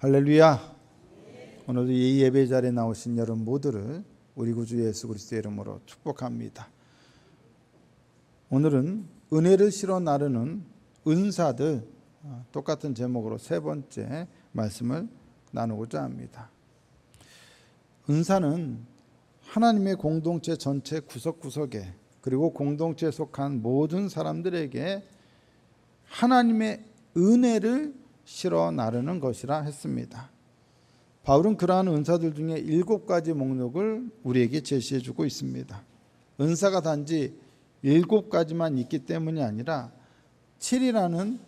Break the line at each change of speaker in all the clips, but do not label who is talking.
할렐루야. 오늘도 이 예배 자리에 나오신 여러분 모두를 우리 구주 예수 그리스도의 이름으로 축복합니다. 오늘은 은혜를 실어 나르는 은사들, 똑같은 제목으로 세 번째 말씀을 나누고자 합니다. 은사는 하나님의 공동체 전체 구석구석에, 그리고 공동체에 속한 모든 사람들에게 하나님의 은혜를 실어 나르는 것이라 했습니다. 바울은 그러한 은사들 중에 7가지 목록을 우리에게 제시해 주고 있습니다. 은사가 단지 7가지만 있기 때문이 아니라 7이라는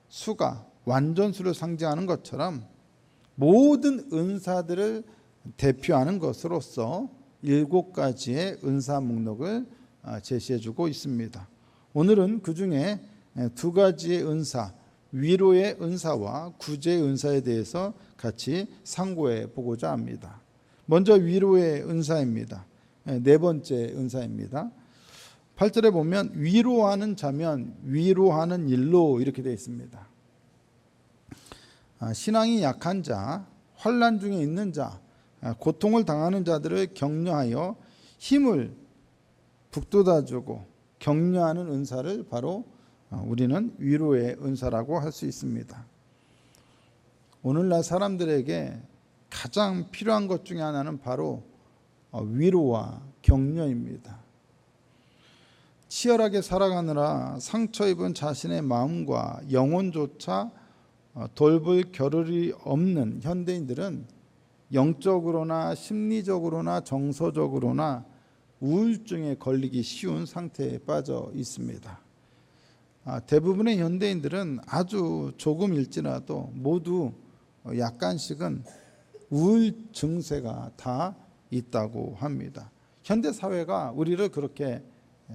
수가 완전수를 상징하는 것처럼 모든 은사들을 대표하는 것으로서 7가지의 은사 목록을 제시해 주고 있습니다. 오늘은 그 중에 2가지의 은사, 위로의 은사와 구제의 은사에 대해서 같이 상고해 보고자 합니다. 먼저 위로의 은사입니다. 4번째 은사입니다. 8절에 보면 위로하는 자면 위로하는 일로 이렇게 되어 있습니다. 신앙이 약한 자, 환난 중에 있는 자, 고통을 당하는 자들을 격려하여 힘을 북돋아주고 격려하는 은사를 바로 우리는 위로의 은사라고 할 수 있습니다. 오늘날 사람들에게 가장 필요한 것 중에 하나는 바로 위로와 격려입니다. 치열하게 살아가느라 상처 입은 자신의 마음과 영혼조차 돌볼 겨를이 없는 현대인들은 영적으로나 심리적으로나 정서적으로나 우울증에 걸리기 쉬운 상태에 빠져 있습니다. 대부분의 현대인들은 아주 조금일지라도 모두 약간씩은 우울 증세가 다 있다고 합니다. 현대 사회가 우리를 그렇게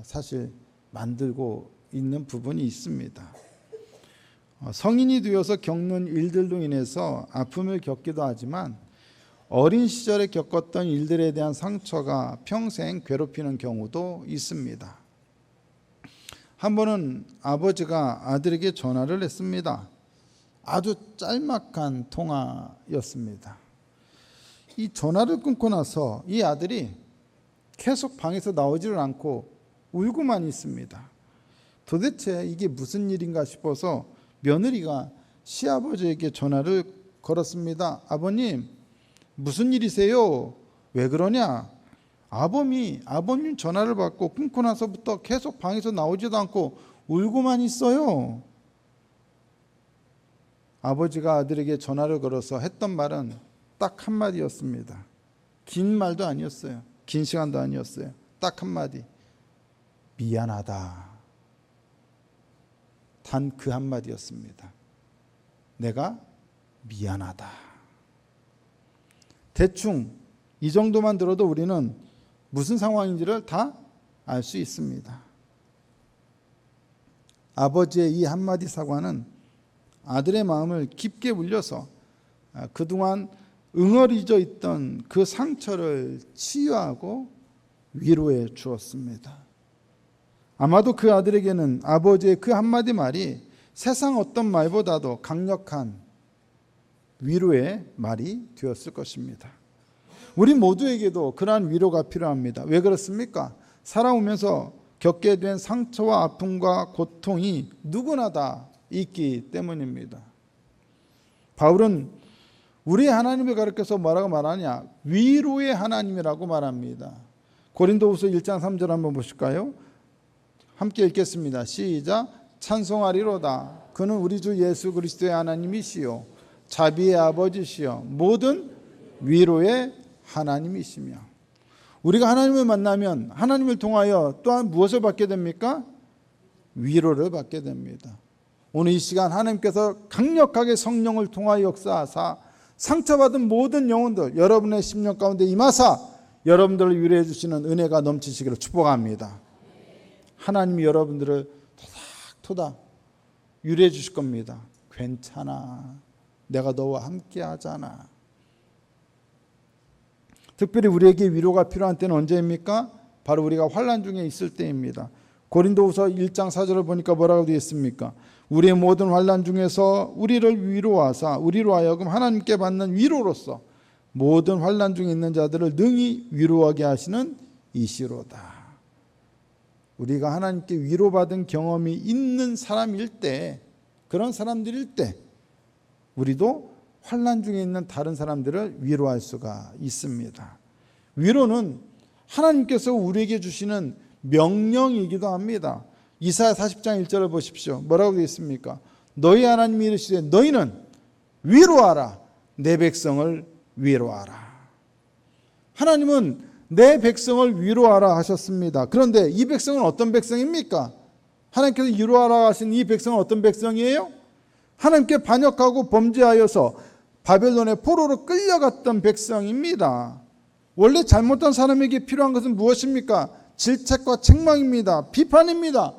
사실 만들고 있는 부분이 있습니다. 성인이 되어서 겪는 일들로 인해서 아픔을 겪기도 하지만 어린 시절에 겪었던 일들에 대한 상처가 평생 괴롭히는 경우도 있습니다. 한 번은 아버지가 아들에게 전화를 했습니다. 아주 짤막한 통화였습니다. 이 전화를 끊고 나서 이 아들이 계속 방에서 나오지를 않고 울고만 있습니다. 도대체 이게 무슨 일인가 싶어서 며느리가 시아버지에게 전화를 걸었습니다. 아버님, 무슨 일이세요? 왜 그러냐? 아버님 전화를 받고 끊고 나서부터 계속 방에서 나오지도 않고 울고만 있어요. 아버지가 아들에게 전화를 걸어서 했던 말은 딱 한마디였습니다. 긴 말도 아니었어요. 긴 시간도 아니었어요. 딱 한마디. 미안하다. 단 그 한마디였습니다. 내가 미안하다. 대충 이 정도만 들어도 우리는 무슨 상황인지를 다 알 수 있습니다. 아버지의 이 한마디 사과는 아들의 마음을 깊게 울려서 그동안 응어리져 있던 그 상처를 치유하고 위로해 주었습니다. 아마도 그 아들에게는 아버지의 그 한마디 말이 세상 어떤 말보다도 강력한 위로의 말이 되었을 것입니다. 우리 모두에게도 그러한 위로가 필요합니다. 왜 그렇습니까? 살아오면서 겪게 된 상처와 아픔과 고통이 누구나 다 있기 때문입니다. 바울은 우리 하나님을 가리켜서 뭐라고 말하냐? 위로의 하나님이라고 말합니다. 고린도후서 1장 3절 한번 보실까요? 함께 읽겠습니다. 시작. 찬송하리로다. 그는 우리 주 예수 그리스도의 하나님이시요 자비의 아버지시요 모든 위로의 하나님이시며. 우리가 하나님을 만나면 하나님을 통하여 또한 무엇을 받게 됩니까? 위로를 받게 됩니다. 오늘 이 시간 하나님께서 강력하게 성령을 통하여 역사하사 상처받은 모든 영혼들 여러분의 심령 가운데 임하사 여러분들을 위로해 주시는 은혜가 넘치시기를 축복합니다. 하나님이 여러분들을 토닥토닥 위로해 주실 겁니다. 괜찮아. 내가 너와 함께 하잖아. 특별히 우리에게 위로가 필요한 때는 언제입니까? 바로 우리가 환난 중에 있을 때입니다. 고린도후서 1장 4절을 보니까 뭐라고 되어 있습니까? 우리의 모든 환난 중에서 우리를 위로하사 우리로 하여금 하나님께 받는 위로로서 모든 환난 중에 있는 자들을 능히 위로하게 하시는 이시로다. 우리가 하나님께 위로받은 경험이 있는 사람일 때, 그런 사람들일 때 우리도 환난 중에 있는 다른 사람들을 위로할 수가 있습니다. 위로는 하나님께서 우리에게 주시는 명령이기도 합니다. 이사야 40장 1절을 보십시오. 뭐라고 되어 있습니까? 너희 하나님이 이르시되 너희는 위로하라. 내 백성을 위로하라. 하나님은 내 백성을 위로하라 하셨습니다. 그런데 이 백성은 어떤 백성입니까? 하나님께서 위로하라 하신 이 백성은 어떤 백성이에요? 하나님께 반역하고 범죄하여서 바벨론의 포로로 끌려갔던 백성입니다. 원래 잘못한 사람에게 필요한 것은 무엇입니까? 질책과 책망입니다. 비판입니다.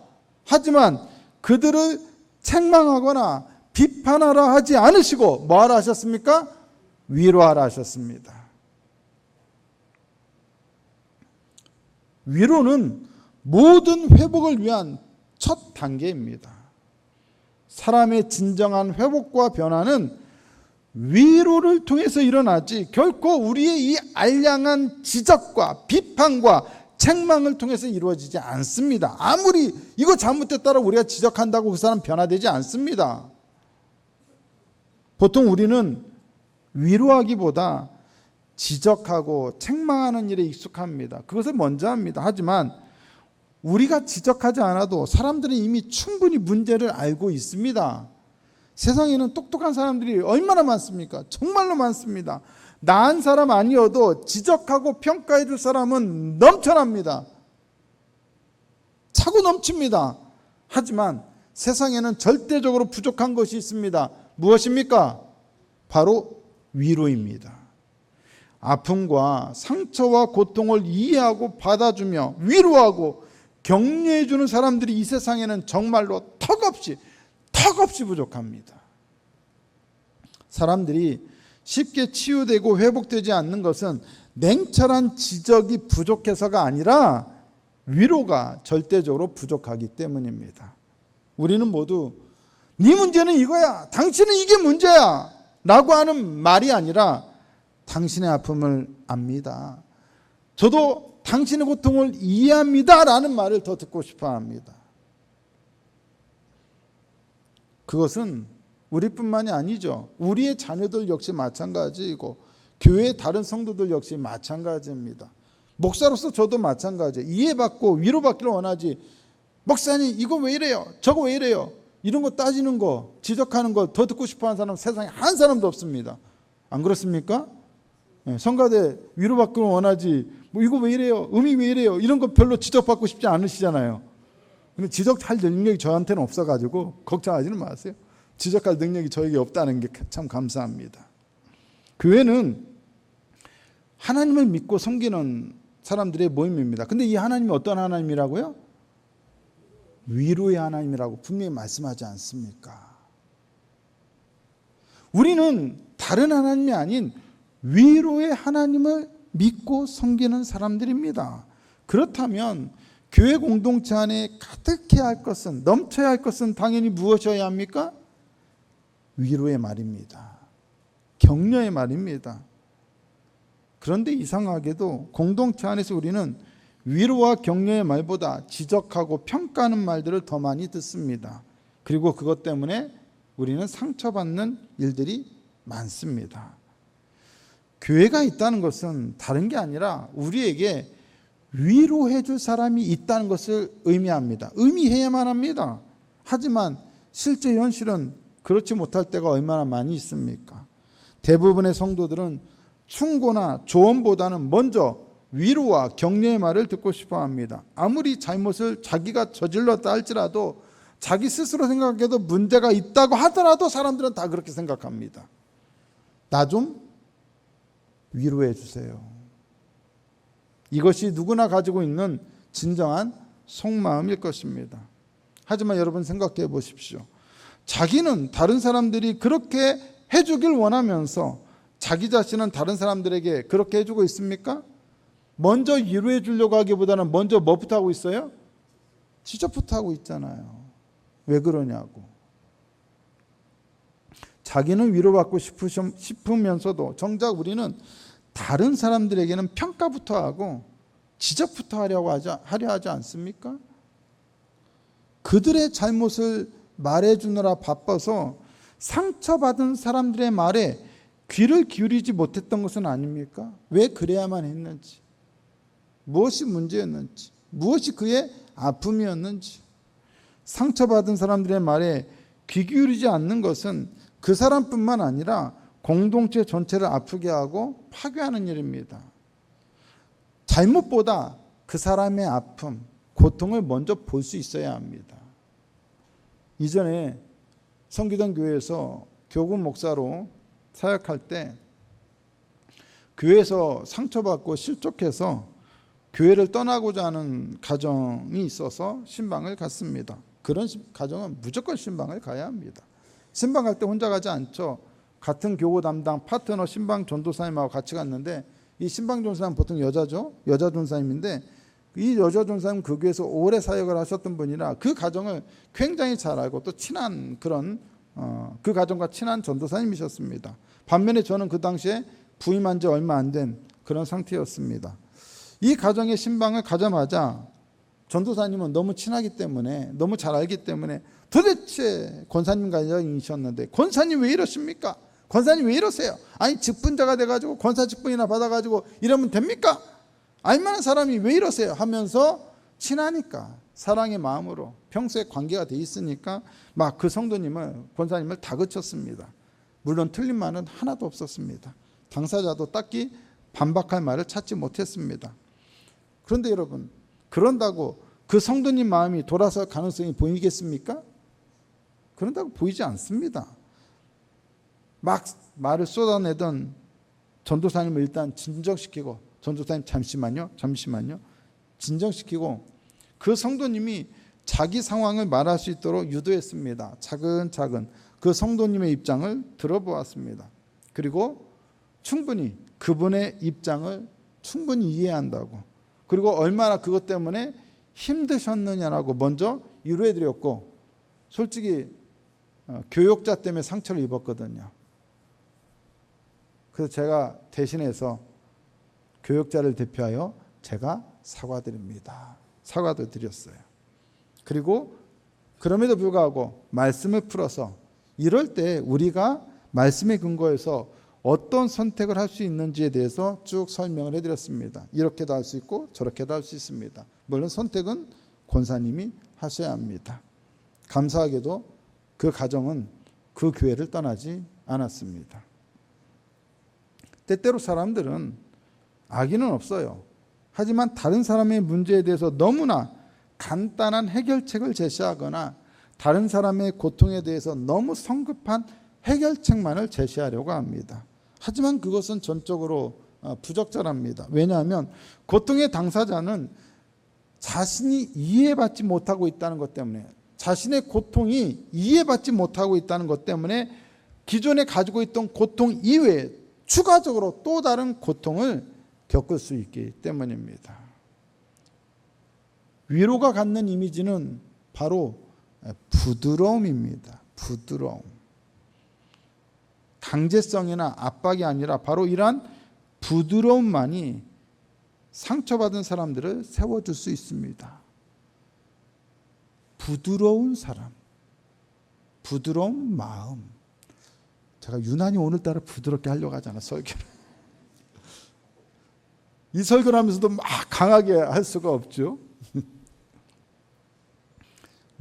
하지만 그들을 책망하거나 비판하라 하지 않으시고 뭐하라 하셨습니까? 위로하라 하셨습니다. 위로는 모든 회복을 위한 첫 단계입니다. 사람의 진정한 회복과 변화는 위로를 통해서 일어나지 결코 우리의 이 알량한 지적과 비판과 책망을 통해서 이루어지지 않습니다. 아무리 이거 잘못됐다고 우리가 지적한다고 그 사람 변화되지 않습니다. 보통 우리는 위로하기보다 지적하고 책망하는 일에 익숙합니다. 그것을 먼저 합니다. 하지만 우리가 지적하지 않아도 사람들은 이미 충분히 문제를 알고 있습니다. 세상에는 똑똑한 사람들이 얼마나 많습니까? 정말로 많습니다. 나은 사람 아니어도 지적하고 평가해 줄 사람은 넘쳐납니다. 차고 넘칩니다. 하지만 세상에는 절대적으로 부족한 것이 있습니다. 무엇입니까? 바로 위로입니다. 아픔과 상처와 고통을 이해하고 받아주며 위로하고 격려해 주는 사람들이 이 세상에는 정말로 턱없이 부족합니다. 사람들이 쉽게 치유되고 회복되지 않는 것은 냉철한 지적이 부족해서가 아니라 위로가 절대적으로 부족하기 때문입니다. 우리는 모두 네 문제는 이거야, 당신은 이게 문제야 라고 하는 말이 아니라 당신의 아픔을 압니다. 저도 당신의 고통을 이해합니다 라는 말을 더 듣고 싶어 합니다. 그것은 우리뿐만이 아니죠. 우리의 자녀들 역시 마찬가지이고 교회의 다른 성도들 역시 마찬가지입니다. 목사로서 저도 마찬가지예요. 이해받고 위로받기를 원하지, 목사님 이거 왜 이래요? 저거 왜 이래요? 이런 거 따지는 거, 지적하는 거 더 듣고 싶어하는 사람 세상에 한 사람도 없습니다. 안 그렇습니까? 성가대 위로받기를 원하지, 뭐 이거 왜 이래요? 음이 왜 이래요? 이런 거 별로 지적받고 싶지 않으시잖아요. 근데 지적할 능력이 저한테는 없어가지고 걱정하지는 마세요. 지적할 능력이 저에게 없다는 게 참 감사합니다. 교회는 하나님을 믿고 섬기는 사람들의 모임입니다. 근데 이 하나님이 어떤 하나님이라고요? 위로의 하나님이라고 분명히 말씀하지 않습니까? 우리는 다른 하나님이 아닌 위로의 하나님을 믿고 섬기는 사람들입니다. 그렇다면 교회 공동체 안에 가득해야 할 것은, 넘쳐야 할 것은 당연히 무엇이어야 합니까? 위로의 말입니다. 격려의 말입니다. 그런데 이상하게도 공동체 안에서 우리는 위로와 격려의 말보다 지적하고 평가하는 말들을 더 많이 듣습니다. 그리고 그것 때문에 우리는 상처받는 일들이 많습니다. 교회가 있다는 것은 다른 게 아니라 우리에게 위로해 줄 사람이 있다는 것을 의미합니다. 의미해야만 합니다. 하지만 실제 현실은 그렇지 못할 때가 얼마나 많이 있습니까? 대부분의 성도들은 충고나 조언보다는 먼저 위로와 격려의 말을 듣고 싶어 합니다. 아무리 잘못을 자기가 저질렀다 할지라도 자기 스스로 생각해도 문제가 있다고 하더라도 사람들은 다 그렇게 생각합니다. 나 좀 위로해 주세요. 이것이 누구나 가지고 있는 진정한 속마음일 것입니다. 하지만 여러분 생각해 보십시오. 자기는 다른 사람들이 그렇게 해주길 원하면서 자기 자신은 다른 사람들에게 그렇게 해주고 있습니까? 먼저 위로해 주려고 하기보다는 먼저 뭐부터 하고 있어요? 지적부터 하고 있잖아요. 왜 그러냐고. 자기는 위로받고 싶으면서도 정작 우리는 다른 사람들에게는 평가부터 하고 지적부터 하려 하지 않습니까? 그들의 잘못을 말해주느라 바빠서 상처받은 사람들의 말에 귀를 기울이지 못했던 것은 아닙니까? 왜 그래야만 했는지, 무엇이 문제였는지, 무엇이 그의 아픔이었는지. 상처받은 사람들의 말에 귀 기울이지 않는 것은 그 사람뿐만 아니라 공동체 전체를 아프게 하고 파괴하는 일입니다. 잘못보다 그 사람의 아픔, 고통을 먼저 볼 수 있어야 합니다. 이전에 성기동 교회에서 교군 목사로 사역할 때 교회에서 상처받고 실족해서 교회를 떠나고자 하는 가정이 있어서 신방을 갔습니다. 그런 가정은 무조건 신방을 가야 합니다. 신방 갈 때 혼자 가지 않죠. 같은 교구 담당 파트너 신방 전도사님하고 같이 갔는데, 이 신방 전도사님 보통 여자죠. 여자 전도사님인데 이 여자 전도사님 그 교회에서 오래 사역을 하셨던 분이라 그 가정을 굉장히 잘 알고 또 친한 그런 그 가정과 친한 전도사님이셨습니다. 반면에 저는 그 당시에 부임한 지 얼마 안 된 그런 상태였습니다. 이 가정의 신방을 가자마자 전도사님은 너무 친하기 때문에, 너무 잘 알기 때문에 도대체 권사님이셨는데 권사님 왜 이러십니까? 권사님 왜 이러세요? 아니 직분자가 돼가지고 권사 직분이나 받아가지고 이러면 됩니까? 알만한 사람이 왜 이러세요? 하면서 친하니까 사랑의 마음으로 평소에 관계가 돼 있으니까 막 그 성도님을, 권사님을 다그쳤습니다. 물론 틀린 말은 하나도 없었습니다. 당사자도 딱히 반박할 말을 찾지 못했습니다. 그런데 여러분, 그런다고 그 성도님 마음이 돌아설 가능성이 보이겠습니까? 그런다고 보이지 않습니다. 막 말을 쏟아내던 전도사님을 일단 진정시키고, 전도사님 잠시만요 진정시키고 그 성도님이 자기 상황을 말할 수 있도록 유도했습니다. 차근차근 그 성도님의 입장을 들어보았습니다. 그리고 충분히 그분의 입장을 충분히 이해한다고, 그리고 얼마나 그것 때문에 힘드셨느냐라고 먼저 위로해드렸고, 솔직히 교역자 때문에 상처를 입었거든요. 그래서 제가 대신해서 교역자를 대표하여 제가 사과드립니다. 사과도 드렸어요. 그리고 그럼에도 불구하고 말씀을 풀어서 이럴 때 우리가 말씀에 근거해서 어떤 선택을 할 수 있는지에 대해서 쭉 설명을 해드렸습니다. 이렇게도 할 수 있고 저렇게도 할 수 있습니다. 물론 선택은 권사님이 하셔야 합니다. 감사하게도 그 가정은 그 교회를 떠나지 않았습니다. 때때로 사람들은 악의는 없어요. 하지만 다른 사람의 문제에 대해서 너무나 간단한 해결책을 제시하거나 다른 사람의 고통에 대해서 너무 성급한 해결책만을 제시하려고 합니다. 하지만 그것은 전적으로 부적절합니다. 왜냐하면 고통의 당사자는 자신이 이해받지 못하고 있다는 것 때문에, 자신의 고통이 이해받지 못하고 있다는 것 때문에 기존에 가지고 있던 고통 이외에 추가적으로 또 다른 고통을 겪을 수 있기 때문입니다. 위로가 갖는 이미지는 바로 부드러움입니다. 부드러움. 강제성이나 압박이 아니라 바로 이러한 부드러움만이 상처받은 사람들을 세워줄 수 있습니다. 부드러운 사람, 부드러운 마음. 제가 유난히 오늘따라 부드럽게 하려고 하잖아, 설교를. 이 설교를 하면서도 막 강하게 할 수가 없죠.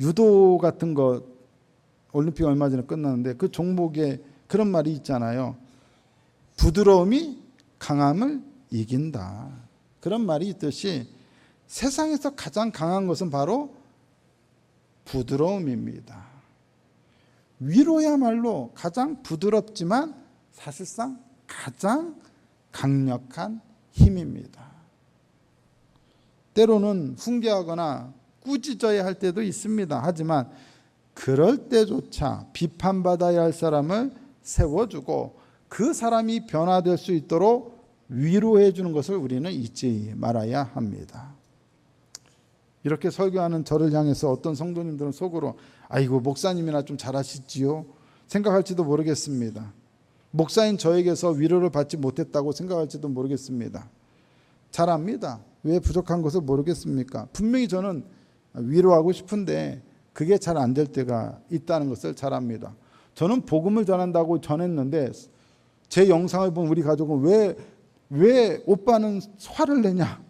유도 같은 거 올림픽 얼마 전에 끝났는데 그 종목에 그런 말이 있잖아요. 부드러움이 강함을 이긴다. 그런 말이 있듯이 세상에서 가장 강한 것은 바로 부드러움입니다. 위로야말로 가장 부드럽지만 사실상 가장 강력한 힘입니다. 때로는 훈계하거나 꾸짖어야 할 때도 있습니다. 하지만 그럴 때조차 비판받아야 할 사람을 세워주고 그 사람이 변화될 수 있도록 위로해 주는 것을 우리는 잊지 말아야 합니다. 이렇게 설교하는 저를 향해서 어떤 성도님들은 속으로 아이고 목사님이나 좀 잘하시지요 생각할지도 모르겠습니다. 목사인 저에게서 위로를 받지 못했다고 생각할지도 모르겠습니다. 잘 압니다. 왜 부족한 것을 모르겠습니까? 분명히 저는 위로하고 싶은데 그게 잘 안 될 때가 있다는 것을 잘 압니다. 저는 복음을 전한다고 전했는데 제 영상을 본 우리 가족은 왜 오빠는 화를 내냐?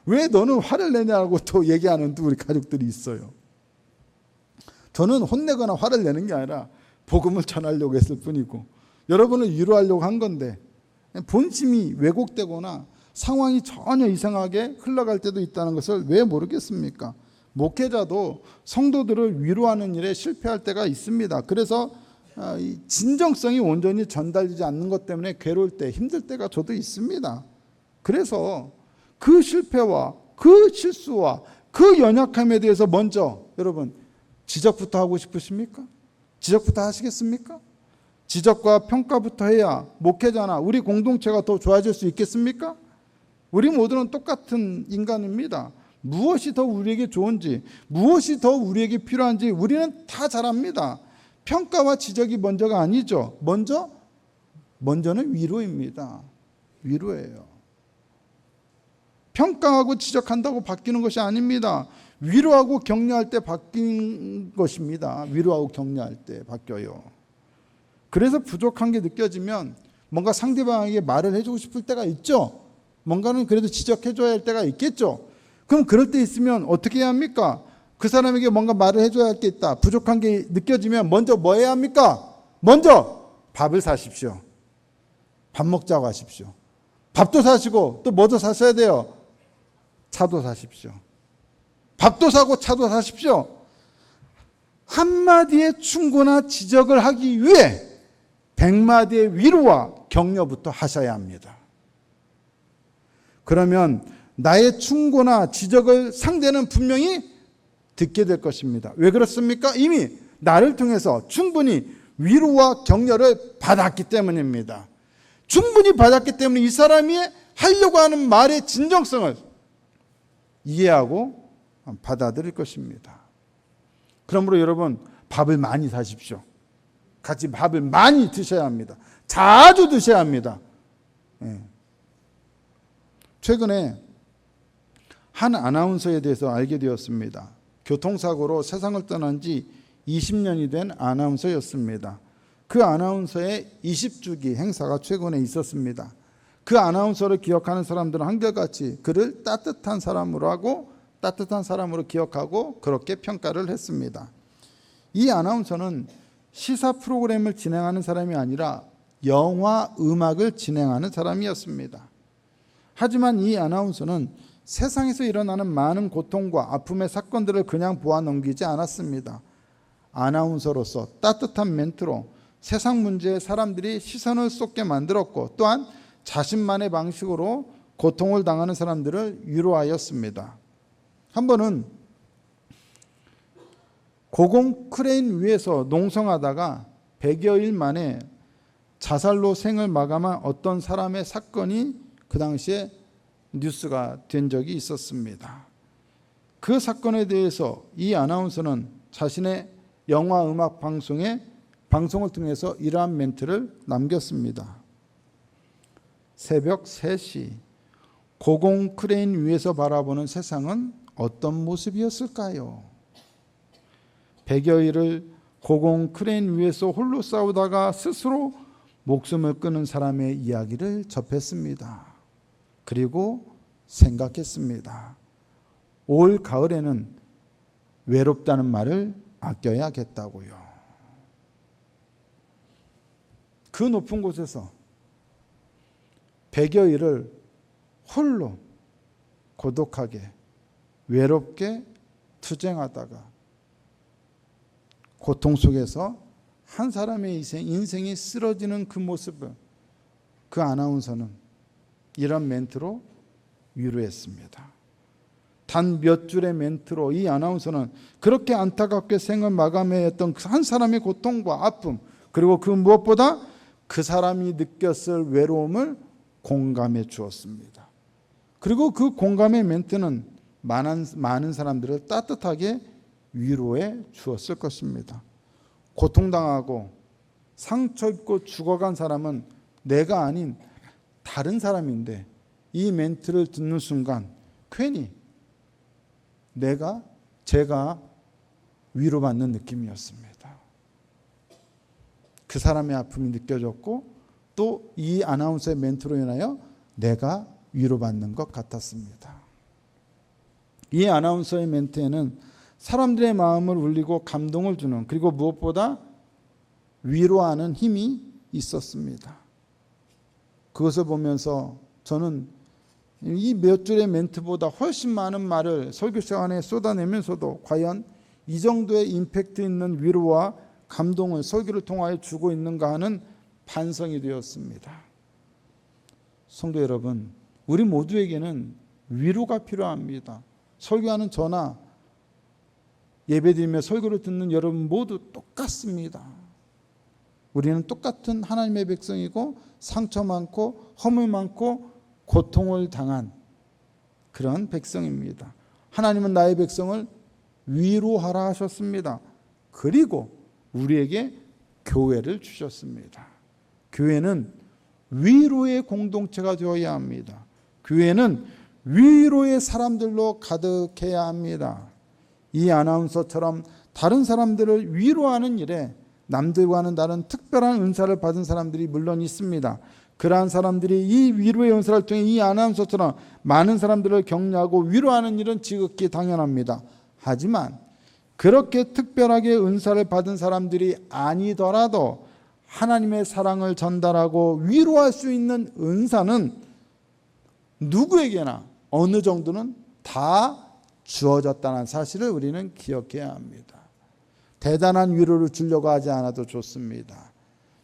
왜 너는 화를 내냐고 또 얘기하는 또 우리 가족들이 있어요. 저는 혼내거나 화를 내는 게 아니라 복음을 전하려고 했을 뿐이고 여러분을 위로하려고 한 건데 본심이 왜곡되거나 상황이 전혀 이상하게 흘러갈 때도 있다는 것을 왜 모르겠습니까? 목회자도 성도들을 위로하는 일에 실패할 때가 있습니다. 그래서 진정성이 온전히 전달되지 않는 것 때문에 괴로울 때, 힘들 때가 저도 있습니다. 그래서 그 실패와 그 실수와 그 연약함에 대해서 먼저 여러분 지적부터 하고 싶으십니까? 지적부터 하시겠습니까? 지적과 평가부터 해야 목회자나 우리 공동체가 더 좋아질 수 있겠습니까? 우리 모두는 똑같은 인간입니다. 무엇이 더 우리에게 좋은지, 무엇이 더 우리에게 필요한지 우리는 다 잘 압니다. 평가와 지적이 먼저가 아니죠. 먼저는 위로입니다. 위로예요. 평가하고 지적한다고 바뀌는 것이 아닙니다. 위로하고 격려할 때 바뀐 것입니다. 위로하고 격려할 때 바뀌어요. 그래서 부족한 게 느껴지면 뭔가 상대방에게 말을 해주고 싶을 때가 있죠. 뭔가는 그래도 지적해줘야 할 때가 있겠죠. 그럼 그럴 때 있으면 어떻게 해야 합니까? 그 사람에게 뭔가 말을 해줘야 할 게 있다. 부족한 게 느껴지면 먼저 뭐 해야 합니까? 먼저 밥을 사십시오. 밥 먹자고 하십시오. 밥도 사시고 또 뭐도 사셔야 돼요? 차도 사십시오. 밥도 사고 차도 사십시오. 한마디의 충고나 지적을 하기 위해 100마디의 위로와 격려부터 하셔야 합니다. 그러면 나의 충고나 지적을 상대는 분명히 듣게 될 것입니다. 왜 그렇습니까? 이미 나를 통해서 충분히 위로와 격려를 받았기 때문입니다. 충분히 받았기 때문에 이 사람이 하려고 하는 말의 진정성을 이해하고 받아들일 것입니다. 그러므로 여러분 밥을 많이 사십시오. 같이 밥을 많이 드셔야 합니다. 자주 드셔야 합니다. 최근에 한 아나운서에 대해서 알게 되었습니다. 교통사고로 세상을 떠난 지 20년이 된 아나운서였습니다. 그 아나운서의 20주기 행사가 최근에 있었습니다. 그 아나운서를 기억하는 사람들은 한결같이 그를 따뜻한 사람으로 하고 따뜻한 사람으로 기억하고 그렇게 평가를 했습니다. 이 아나운서는 시사 프로그램을 진행하는 사람이 아니라 영화 음악을 진행하는 사람이었습니다. 하지만 이 아나운서는 세상에서 일어나는 많은 고통과 아픔의 사건들을 그냥 보아 넘기지 않았습니다. 아나운서로서 따뜻한 멘트로 세상 문제에 사람들이 시선을 쏟게 만들었고 또한 자신만의 방식으로 고통을 당하는 사람들을 위로하였습니다. 한 번은 고공 크레인 위에서 농성하다가 100여일 만에 자살로 생을 마감한 어떤 사람의 사건이 그 당시에 뉴스가 된 적이 있었습니다. 그 사건에 대해서 이 아나운서는 자신의 영화 음악 방송을 통해서 이러한 멘트를 남겼습니다. 새벽 3시 고공 크레인 위에서 바라보는 세상은 어떤 모습이었을까요? 100여일을 고공 크레인 위에서 홀로 싸우다가 스스로 목숨을 끊은 사람의 이야기를 접했습니다. 그리고 생각했습니다. 올 가을에는 외롭다는 말을 아껴야겠다고요. 그 높은 곳에서 100여일을 홀로 고독하게 외롭게 투쟁하다가 고통 속에서 한 사람의 인생이 쓰러지는 그 모습을 그 아나운서는 이런 멘트로 위로했습니다. 단 몇 줄의 멘트로 이 아나운서는 그렇게 안타깝게 생을 마감해야 했던 한 사람의 고통과 아픔 그리고 그 무엇보다 그 사람이 느꼈을 외로움을 공감해 주었습니다. 그리고 그 공감의 멘트는 많은 사람들을 따뜻하게 위로해 주었을 것입니다. 고통당하고 상처 입고 죽어간 사람은 내가 아닌 다른 사람인데 이 멘트를 듣는 순간 괜히 제가 위로받는 느낌이었습니다. 그 사람의 아픔이 느껴졌고 또 이 아나운서의 멘트로 인하여 내가 위로받는 것 같았습니다. 이 아나운서의 멘트에는 사람들의 마음을 울리고 감동을 주는, 그리고 무엇보다 위로하는 힘이 있었습니다. 그것을 보면서 저는 이 몇 줄의 멘트보다 훨씬 많은 말을 설교 시간에 쏟아내면서도 과연 이 정도의 임팩트 있는 위로와 감동을 설교를 통하여 주고 있는가 하는 반성이 되었습니다. 성도 여러분, 우리 모두에게는 위로가 필요합니다. 설교하는 저나 예배드리며 설교를 듣는 여러분 모두 똑같습니다. 우리는 똑같은 하나님의 백성이고 상처 많고 허물 많고 고통을 당한 그런 백성입니다. 하나님은 나의 백성을 위로하라 하셨습니다. 그리고 우리에게 교회를 주셨습니다. 교회는 위로의 공동체가 되어야 합니다. 교회는 위로의 사람들로 가득해야 합니다. 이 아나운서처럼 다른 사람들을 위로하는 일에 남들과는 다른 특별한 은사를 받은 사람들이 물론 있습니다. 그러한 사람들이 이 위로의 은사를 통해 이 아나운서처럼 많은 사람들을 격려하고 위로하는 일은 지극히 당연합니다. 하지만 그렇게 특별하게 은사를 받은 사람들이 아니더라도 하나님의 사랑을 전달하고 위로할 수 있는 은사는 누구에게나 어느 정도는 다 주어졌다는 사실을 우리는 기억해야 합니다. 대단한 위로를 주려고 하지 않아도 좋습니다.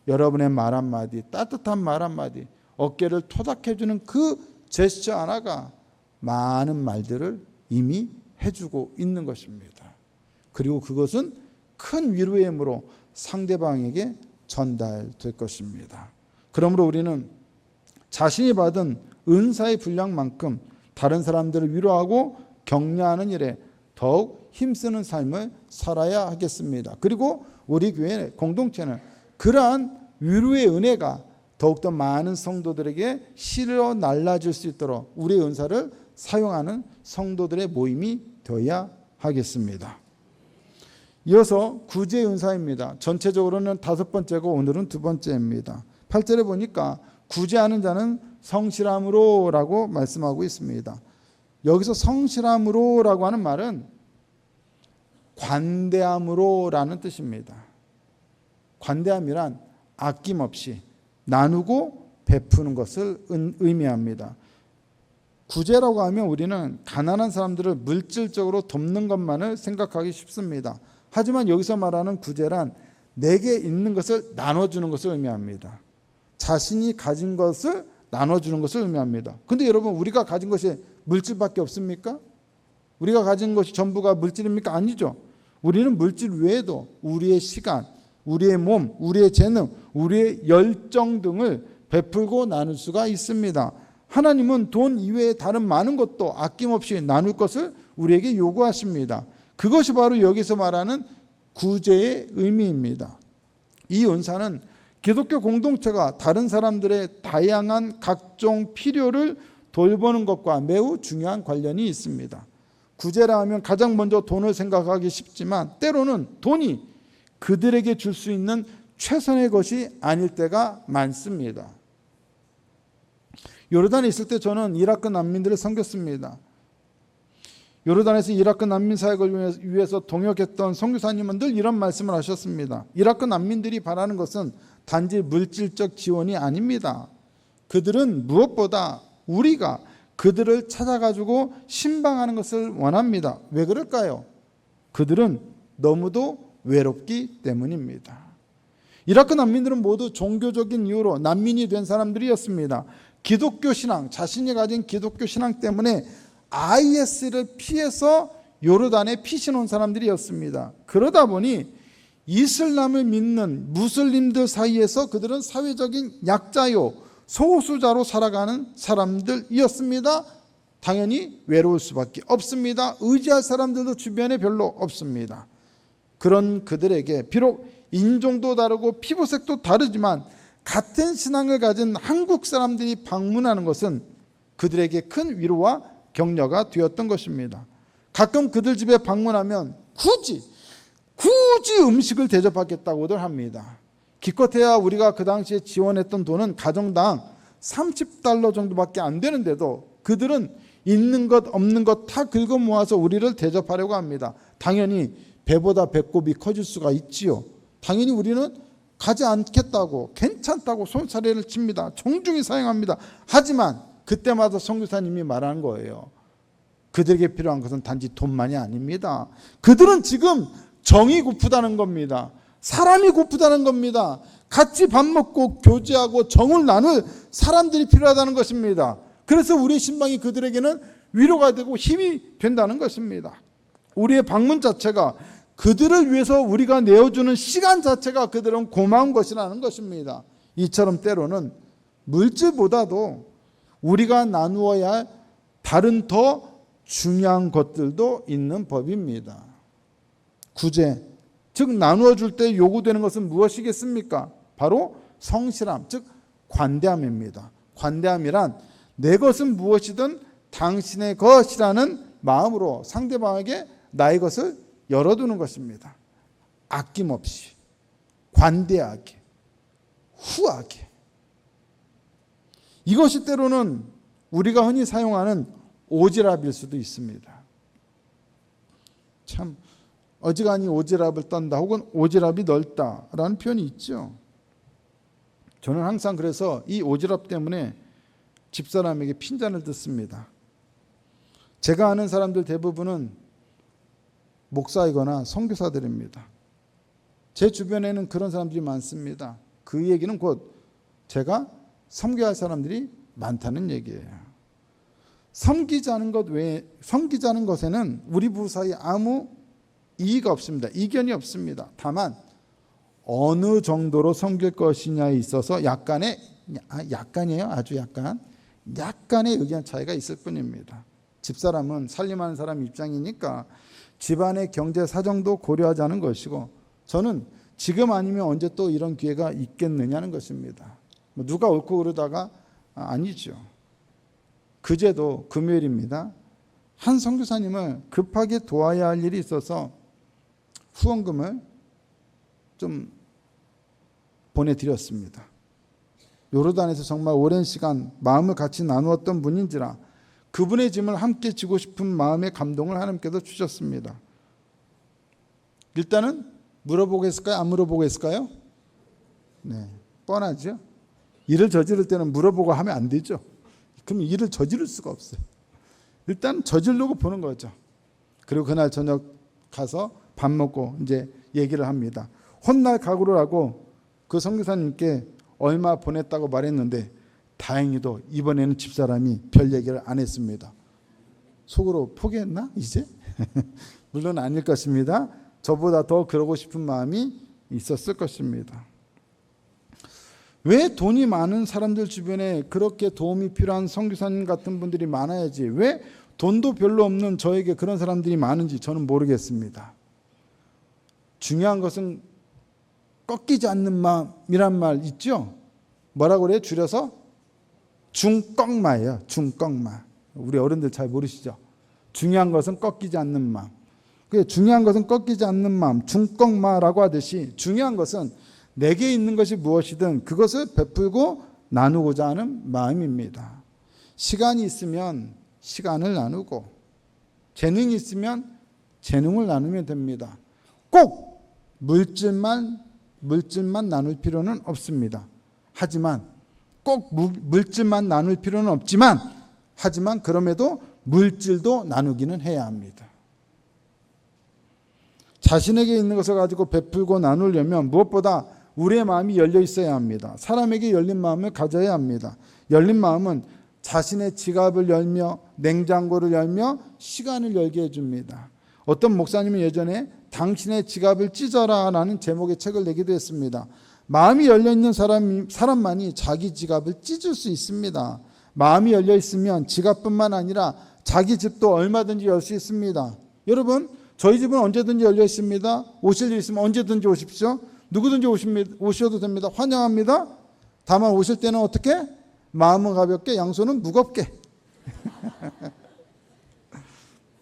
여러분의 말 한마디, 따뜻한 말 한마디, 어깨를 토닥해주는 그 제스처 하나가 많은 말들을 이미 해주고 있는 것입니다. 그리고 그것은 큰 위로의 힘으로 상대방에게 전달될 것입니다. 그러므로 우리는 자신이 받은 은사의 분량만큼 다른 사람들을 위로하고 격려하는 일에 더욱 힘쓰는 삶을 살아야 하겠습니다. 그리고 우리 교회 공동체는 그러한 위로의 은혜가 더욱더 많은 성도들에게 실어 날라질 수 있도록 우리의 은사를 사용하는 성도들의 모임이 되어야 하겠습니다. 이어서 구제의 은사입니다. 전체적으로는 5번째고 오늘은 2번째입니다. 8절에 보니까 구제하는 자는 성실함으로 라고 말씀하고 있습니다. 여기서 성실함으로 라고 하는 말은 관대함으로 라는 뜻입니다. 관대함이란 아낌없이 나누고 베푸는 것을 의미합니다. 구제라고 하면 우리는 가난한 사람들을 물질적으로 돕는 것만을 생각하기 쉽습니다. 하지만 여기서 말하는 구제란 내게 있는 것을 나눠주는 것을 의미합니다. 자신이 가진 것을 나눠주는 것을 의미합니다. 그런데 여러분, 우리가 가진 것이 물질밖에 없습니까? 우리가 가진 것이 전부가 물질입니까? 아니죠. 우리는 물질 외에도 우리의 시간, 우리의 몸, 우리의 재능, 우리의 열정 등을 베풀고 나눌 수가 있습니다. 하나님은 돈 이외에 다른 많은 것도 아낌없이 나눌 것을 우리에게 요구하십니다. 그것이 바로 여기서 말하는 구제의 의미입니다. 이 은사는 기독교 공동체가 다른 사람들의 다양한 각종 필요를 돌보는 것과 매우 중요한 관련이 있습니다. 구제라 하면 가장 먼저 돈을 생각하기 쉽지만 때로는 돈이 그들에게 줄 수 있는 최선의 것이 아닐 때가 많습니다. 요르단에 있을 때 저는 이라크 난민들을 섬겼습니다. 요르단에서 이라크 난민 사역을 위해서 동역했던 선교사님은 늘 이런 말씀을 하셨습니다. 이라크 난민들이 바라는 것은 단지 물질적 지원이 아닙니다. 그들은 무엇보다 우리가 그들을 찾아가지고 신방하는 것을 원합니다. 왜 그럴까요? 그들은 너무도 외롭기 때문입니다. 이라크 난민들은 모두 종교적인 이유로 난민이 된 사람들이었습니다. 기독교 신앙, 자신이 가진 기독교 신앙 때문에 IS를 피해서 요르단에 피신 온 사람들이었습니다. 그러다 보니 이슬람을 믿는 무슬림들 사이에서 그들은 사회적인 약자요, 소수자로 살아가는 사람들이었습니다. 당연히 외로울 수밖에 없습니다. 의지할 사람들도 주변에 별로 없습니다. 그런 그들에게 비록 인종도 다르고 피부색도 다르지만 같은 신앙을 가진 한국 사람들이 방문하는 것은 그들에게 큰 위로와 격려가 되었던 것입니다. 가끔 그들 집에 방문하면 굳이 음식을 대접하겠다고들 합니다. 기껏해야 우리가 그 당시에 지원했던 돈은 가정당 $30 정도밖에 안 되는데도 그들은 있는 것 없는 것 다 긁어 모아서 우리를 대접하려고 합니다. 당연히 배보다 배꼽이 커질 수가 있지요. 당연히 우리는 가지 않겠다고, 괜찮다고 손사래를 칩니다. 정중히 사용합니다. 하지만 그때마다 선교사님이 말한 거예요. 그들에게 필요한 것은 단지 돈만이 아닙니다. 그들은 지금 정이 고프다는 겁니다. 사람이 고프다는 겁니다. 같이 밥 먹고 교제하고 정을 나눌 사람들이 필요하다는 것입니다. 그래서 우리의 신방이 그들에게는 위로가 되고 힘이 된다는 것입니다. 우리의 방문 자체가, 그들을 위해서 우리가 내어주는 시간 자체가 그들은 고마운 것이라는 것입니다. 이처럼 때로는 물질보다도 우리가 나누어야 할 다른 더 중요한 것들도 있는 법입니다. 구제, 즉 나누어 줄 때 요구되는 것은 무엇이겠습니까? 바로 성실함, 즉 관대함입니다. 관대함이란 내 것은 무엇이든 당신의 것이라는 마음으로 상대방에게 나의 것을 열어두는 것입니다. 아낌없이, 관대하게, 후하게. 이것이 때로는 우리가 흔히 사용하는 오지랖일 수도 있습니다. 참 어지간히 오지랖을 떤다 혹은 오지랖이 넓다라는 표현이 있죠. 저는 항상 그래서 이 오지랖 때문에 집사람에게 핀잔을 듣습니다. 제가 아는 사람들 대부분은 목사이거나 선교사들입니다. 제 주변에는 그런 사람들이 많습니다. 그 얘기는 곧 제가 섬겨야 할 사람들이 많다는 얘기예요. 섬기자는 것에는 우리 부부 사이에 아무 이의가 없습니다. 이견이 없습니다. 다만 어느 정도로 섬길 것이냐에 있어서 약간의 의견 차이가 있을 뿐입니다. 집사람은 살림하는 사람 입장이니까 집안의 경제 사정도 고려하자는 것이고, 저는 지금 아니면 언제 또 이런 기회가 있겠느냐는 것입니다. 누가 옳고 그러다가 아니죠. 그제도 금요일입니다. 한 선교사님을 급하게 도와야 할 일이 있어서 후원금을 좀 보내드렸습니다. 요르단에서 정말 오랜 시간 마음을 같이 나누었던 분인지라 그분의 짐을 함께 지고 싶은 마음의 감동을 하나님께서 주셨습니다. 일단은 물어보겠을까요? 안 물어보겠을까요? 네, 뻔하죠. 일을 저지를 때는 물어보고 하면 안 되죠. 그럼 일을 저지를 수가 없어요. 일단 저지르고 보는 거죠. 그리고 그날 저녁 가서 밥 먹고 이제 얘기를 합니다. 혼날 각오를 하고 그 선교사님께 얼마 보냈다고 말했는데 다행히도 이번에는 집사람이 별 얘기를 안 했습니다. 속으로 포기했나 이제? 물론 아닐 것입니다. 저보다 더 그러고 싶은 마음이 있었을 것입니다. 왜 돈이 많은 사람들 주변에 그렇게 도움이 필요한 선교사님 같은 분들이 많아야지 왜 돈도 별로 없는 저에게 그런 사람들이 많은지 저는 모르겠습니다. 중요한 것은 꺾이지 않는 마음이란 말 있죠? 뭐라고 그래요? 줄여서 중꺾마예요. 중꺾마. 우리 어른들 잘 모르시죠? 중요한 것은 꺾이지 않는 마음. 중요한 것은 꺾이지 않는 마음, 중꺾마라고 하듯이 중요한 것은 내게 있는 것이 무엇이든 그것을 베풀고 나누고자 하는 마음입니다. 시간이 있으면 시간을 나누고 재능이 있으면 재능을 나누면 됩니다. 꼭 물질만 나눌 필요는 없습니다. 하지만 꼭 물질만 나눌 필요는 없지만 하지만 그럼에도 물질도 나누기는 해야 합니다. 자신에게 있는 것을 가지고 베풀고 나누려면 무엇보다 우리의 마음이 열려 있어야 합니다. 사람에게 열린 마음을 가져야 합니다. 열린 마음은 자신의 지갑을 열며 냉장고를 열며 시간을 열게 해줍니다. 어떤 목사님은 예전에 당신의 지갑을 찢어라 라는 제목의 책을 내기도 했습니다. 마음이 열려있는 사람만이 자기 지갑을 찢을 수 있습니다. 마음이 열려 있으면 지갑뿐만 아니라 자기 집도 얼마든지 열 수 있습니다. 여러분, 저희 집은 언제든지 열려 있습니다. 오실 일 있으면 언제든지 오십시오. 누구든지 오셔도 됩니다. 환영합니다. 다만 오실 때는 어떻게? 마음은 가볍게, 양손은 무겁게.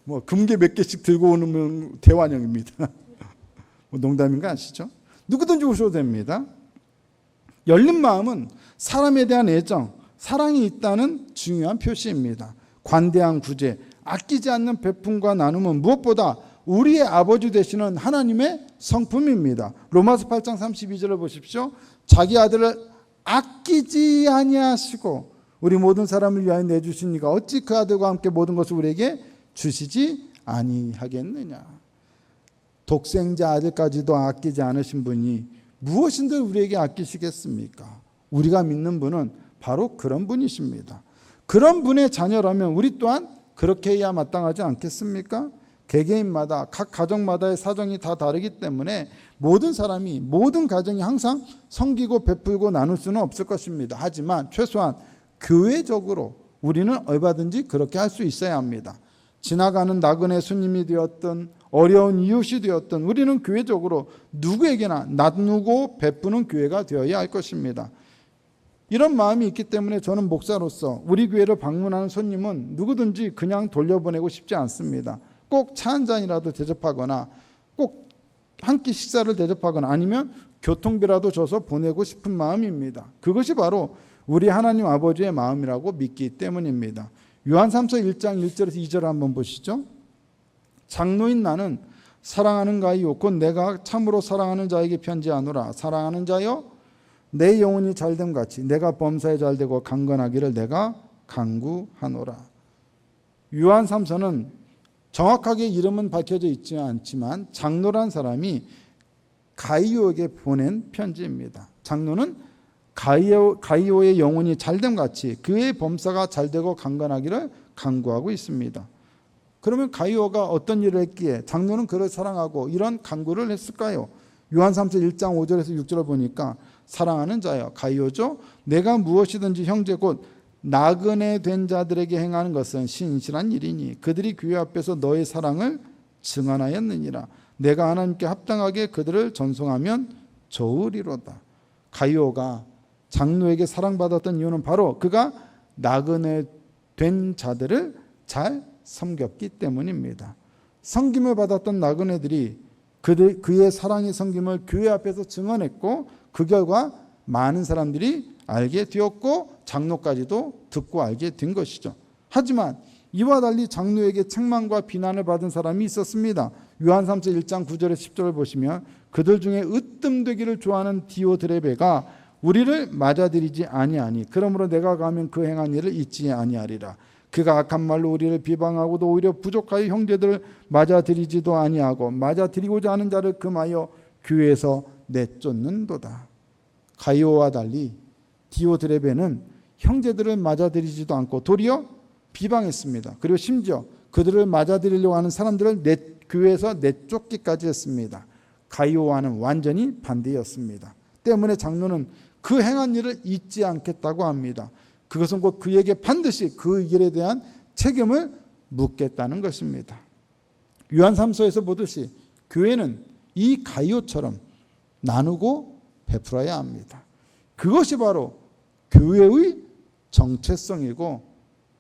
뭐 금괴 몇 개씩 들고 오는 대환영입니다. 뭐 농담인 거 아시죠? 누구든지 오셔도 됩니다. 열린 마음은 사람에 대한 애정, 사랑이 있다는 중요한 표시입니다. 관대한 구제, 아끼지 않는 베품과 나눔은 무엇보다 우리의 아버지 되시는 하나님의 성품입니다. 로마서 8장 32절을 보십시오. 자기 아들을 아끼지 아니하시고 우리 모든 사람을 위하여 내주시니까 어찌 그 아들과 함께 모든 것을 우리에게 주시지 아니하겠느냐. 독생자 아들까지도 아끼지 않으신 분이 무엇인들 우리에게 아끼시겠습니까? 우리가 믿는 분은 바로 그런 분이십니다. 그런 분의 자녀라면 우리 또한 그렇게 해야 마땅하지 않겠습니까? 개개인마다 각 가정마다의 사정이 다 다르기 때문에 모든 사람이 모든 가정이 항상 섬기고 베풀고 나눌 수는 없을 것입니다. 하지만 최소한 교회적으로 우리는 얼마든지 그렇게 할 수 있어야 합니다. 지나가는 나그네 손님이 되었든 어려운 이웃이 되었든 우리는 교회적으로 누구에게나 나누고 베푸는 교회가 되어야 할 것입니다. 이런 마음이 있기 때문에 저는 목사로서 우리 교회를 방문하는 손님은 누구든지 그냥 돌려보내고 싶지 않습니다. 꼭 차 한 잔이라도 대접하거나 꼭 한 끼 식사를 대접하거나 아니면 교통비라도 줘서 보내고 싶은 마음입니다. 그것이 바로 우리 하나님 아버지의 마음이라고 믿기 때문입니다. 요한3서 1장 1절에서 2절을 한번 보시죠. 장로인 나는 사랑하는 가이요 곧 내가 참으로 사랑하는 자에게 편지하노라. 사랑하는 자여 내 영혼이 잘됨 같이 내가 범사에 잘되고 강건하기를 내가 간구하노라. 요한3서는 정확하게 이름은 밝혀져 있지 않지만 장로란 사람이 가이오에게 보낸 편지입니다. 장로는 가이오의 영혼이 잘됨 같이 그의 범사가 잘되고 강건하기를 간구하고 있습니다. 그러면 가이오가 어떤 일을 했기에 장로는 그를 사랑하고 이런 간구를 했을까요? 요한3서 1장 5절에서 6절을 보니까 사랑하는 자여 가이오죠. 내가 무엇이든지 형제 곧 나그네 된 자들에게 행하는 것은 신실한 일이니 그들이 교회 앞에서 너의 사랑을 증언하였느니라. 내가 하나님께 합당하게 그들을 전송하면 좋으리로다. 가이오가 장로에게 사랑받았던 이유는 바로 그가 나그네 된 자들을 잘 섬겼기 때문입니다. 섬김을 받았던 나그네들이 그의 사랑의 섬김을 교회 앞에서 증언했고 그 결과 많은 사람들이 알게 되었고 장로까지도 듣고 알게 된 것이죠. 하지만 이와 달리 장로에게 책망과 비난을 받은 사람이 있었습니다. 요한3서 1장 9절에 10절을 보시면 그들 중에 으뜸되기를 좋아하는 디오드레베가 우리를 맞아들이지 아니하니 그러므로 내가 가면 그 행한 일을 잊지 아니하리라. 그가 악한 말로 우리를 비방하고도 오히려 부족하여 형제들을 맞아들이지도 아니하고 맞아들이고자 하는 자를 금하여 교회에서 내쫓는도다. 가이오와 달리 디오드레베는 형제들을 맞아들이지도 않고 도리어 비방했습니다. 그리고 심지어 그들을 맞아들이려고 하는 사람들을 교회에서 내쫓기까지 했습니다. 가이오와는 완전히 반대였습니다. 때문에 장로는 그 행한 일을 잊지 않겠다고 합니다. 그것은 곧 그에게 반드시 그 일에 대한 책임을 묻겠다는 것입니다. 요한3서에서 보듯이 교회는 이 가이오처럼 나누고 베풀어야 합니다. 그것이 바로 교회의 정체성이고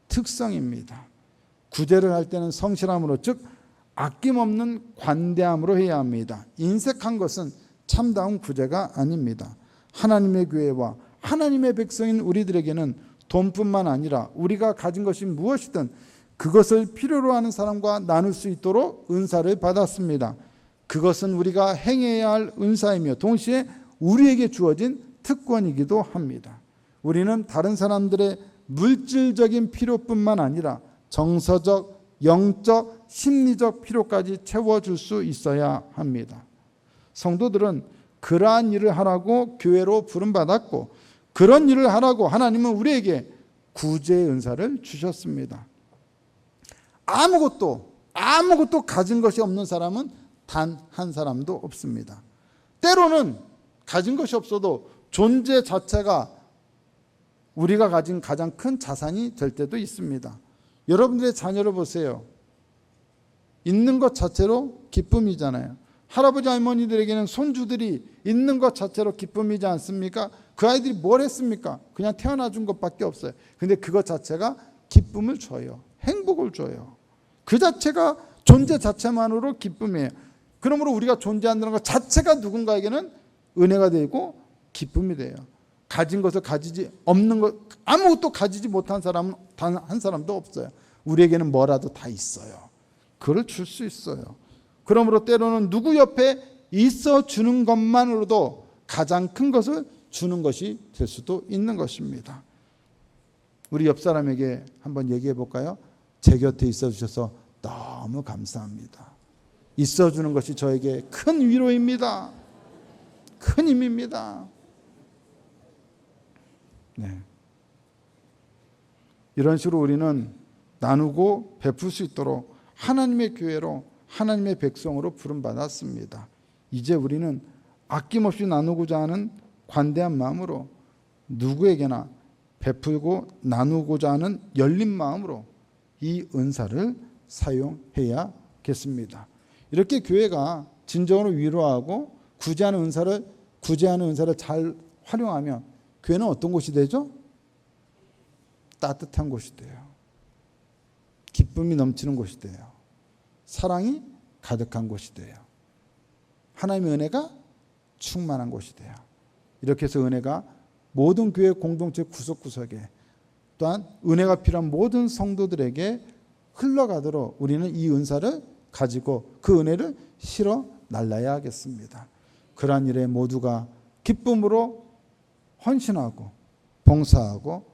특성입니다. 구제를 할 때는 성실함으로 즉 아낌없는 관대함으로 해야 합니다. 인색한 것은 참다운 구제가 아닙니다. 하나님의 교회와 하나님의 백성인 우리들에게는 돈뿐만 아니라 우리가 가진 것이 무엇이든 그것을 필요로 하는 사람과 나눌 수 있도록 은사를 받았습니다. 그것은 우리가 행해야 할 은사이며 동시에 우리에게 주어진 특권이기도 합니다. 우리는 다른 사람들의 물질적인 필요뿐만 아니라 정서적, 영적, 심리적 필요까지 채워줄 수 있어야 합니다. 성도들은 그러한 일을 하라고 교회로 부름받았고 그런 일을 하라고 하나님은 우리에게 구제의 은사를 주셨습니다. 아무것도 가진 것이 없는 사람은 단 한 사람도 없습니다. 때로는 가진 것이 없어도 존재 자체가 우리가 가진 가장 큰 자산이 될 때도 있습니다. 여러분들의 자녀를 보세요. 있는 것 자체로 기쁨이잖아요. 할아버지 할머니들에게는 손주들이 있는 것 자체로 기쁨이지 않습니까? 그 아이들이 뭘 했습니까? 그냥 태어나 준 것밖에 없어요. 근데 그것 자체가 기쁨을 줘요. 행복을 줘요. 그 자체가 존재 자체만으로 기쁨이에요. 그러므로 우리가 존재한다는 것 자체가 누군가에게는 은혜가 되고 기쁨이 돼요. 가진 것을 가지지 없는 것, 아무것도 가지지 못한 사람은 단 한 사람도 없어요. 우리에게는 뭐라도 다 있어요. 그걸 줄 수 있어요. 그러므로 때로는 누구 옆에 있어 주는 것만으로도 가장 큰 것을 주는 것이 될 수도 있는 것입니다. 우리 옆 사람에게 한번 얘기해 볼까요? 제 곁에 있어 주셔서 너무 감사합니다. 있어 주는 것이 저에게 큰 위로입니다. 큰 힘입니다. 네. 이런 식으로 우리는 나누고 베풀 수 있도록 하나님의 교회로, 하나님의 백성으로 부름받았습니다. 이제 우리는 아낌없이 나누고자 하는 관대한 마음으로 누구에게나 베풀고 나누고자 하는 열린 마음으로 이 은사를 사용해야겠습니다. 이렇게 교회가 진정으로 위로하고 구제하는 은사를 잘 활용하면 교회는 어떤 곳이 되죠? 따뜻한 곳이 돼요. 기쁨이 넘치는 곳이 돼요. 사랑이 가득한 곳이 돼요. 하나님의 은혜가 충만한 곳이 돼요. 이렇게 해서 은혜가 모든 교회 공동체 구석구석에, 또한 은혜가 필요한 모든 성도들에게 흘러가도록 우리는 이 은사를 가지고 그 은혜를 실어 날라야 하겠습니다. 그러한 일에 모두가 기쁨으로 헌신하고 봉사하고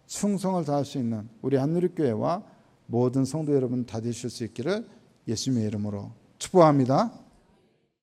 충성을 다할 수 있는 우리 한누리교회와 모든 성도 여러분 다 되실 수 있기를 예수님의 이름으로 축복합니다.